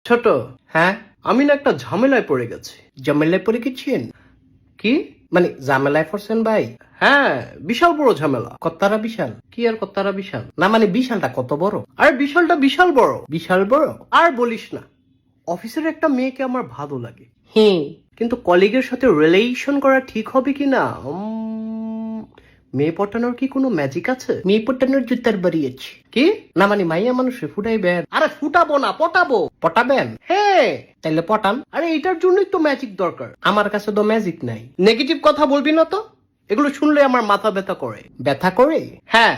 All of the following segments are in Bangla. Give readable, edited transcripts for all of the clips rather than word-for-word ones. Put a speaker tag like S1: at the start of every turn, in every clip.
S1: ছোট, হ্যাঁ আমি না একটা ঝামেলায় পড়ে গেছি। ঝামেলায় পড়ে গেছেন? কি মানে ঝামেলায় পড়ছেন ভাই? হ্যাঁ, বিশাল বড় ঝামেলা। কত্তারা বিশাল? কি আর কত্তারা বিশাল? না মানে বিশালটা কত বড়? আরে বিশালটা বিশাল বড়। বিশাল বড়? আর বলিস না, অফিসের একটা মেয়েকে আমার ভালো লাগে, হ্যাঁ, কিন্তু কলিগের সাথে রিলেশন করা ঠিক হবে কিনা? মেয়ে পটানোর কি কোনো ম্যাজিক আছে? মেয়ে পটানোর জুতার বাড়িয়েছি। কি না মানে মাইয়া মানুষে ফুটাইবেন? আরে ফুটাবো না, পটাবো। পটাবেন? হ্যাঁ। তাইলে পটান। আরে এটার জন্যই তো ম্যাজিক দরকার। আমার কাছে তো ম্যাজিক নাই। নেগেটিভ কথা বলবি না তো, এগুলো শুনলে আমার মাথা ব্যথা করে। ব্যথা করে? হ্যাঁ,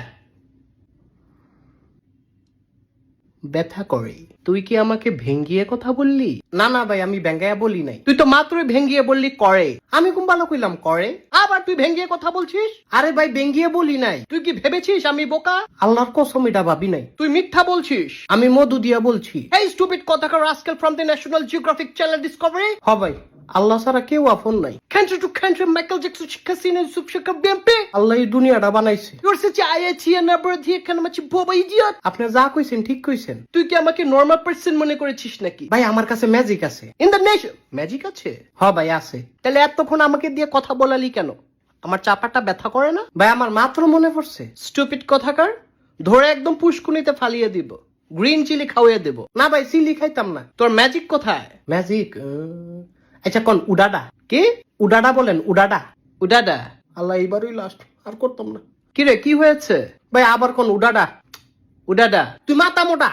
S1: ব্যথা করে। তুই কি আমাকে ভেঙ্গিয়ে কথা বললি? না না ভাই, আমি ভেঙ্গাইয়া বলি নাই। তুই তো মাত্রই ভেঙ্গিয়ে বললি করে। আমি কোন ভালো কইলাম করে? আবার তুই ভেঙ্গিয়ে কথা বলছিস? আরে ভাই ভেঙ্গিয়ে বলি নাই। তুই কি ভেবেছিস আমি বোকা? আল্লাহর কসম এটা ভাবি নাই। তুই মিথ্যা বলছিস। আমি মধু দিয়া বলছি। এই স্টুপিড কথাকার rascal from the National Geographic channel Discovery. হ ভাই, আল্লাহ ছাড়া কেউ আপন নাই। Country to country Michael Jackson শিক্ষা সিনে সুপশিক্ষা বিএমপি। আল্লাহ এই দুনিয়াটা বানাইছে। Your such IIT and number দিয়ে কেন মাছি বোবা ইডিয়ট। আপনি যা কইছেন ঠিক কইছেন। তুই কি আমাকে নরমাল পারসন মনে করেছিস নাকি? ভাই আমার কাছে ম্যাজিক আছে। ইন দ্য নেশন ম্যাজিক আছে? হ ভাই আছে। তাহলে এতক্ষণ আমাকে দিয়ে কথা বলালি কেন? আমার চাপাটা ব্যথা করে না? ভাই আমার মাত্র মনে পড়ছে। স্টুপিড কথাকার, ধরে একদম পুষ্কুনিতে ফালিয়ে দিব। গ্রিন চিলি খাওয়াইয়া দেব। না ভাই চিলি খাইতাম না। তোর ম্যাজিক কোথায়? ম্যাজিক আচ্ছা কোন উডাডা? কি উডাডা বলেন? উডাডা? উডাডা? আল্লাহ এইবারই লাস্ট, আর করতাম না। কি রে কি হয়েছে? ভাই আবার কোন উডাডা? উডাডা? তুই মাথা মোটা।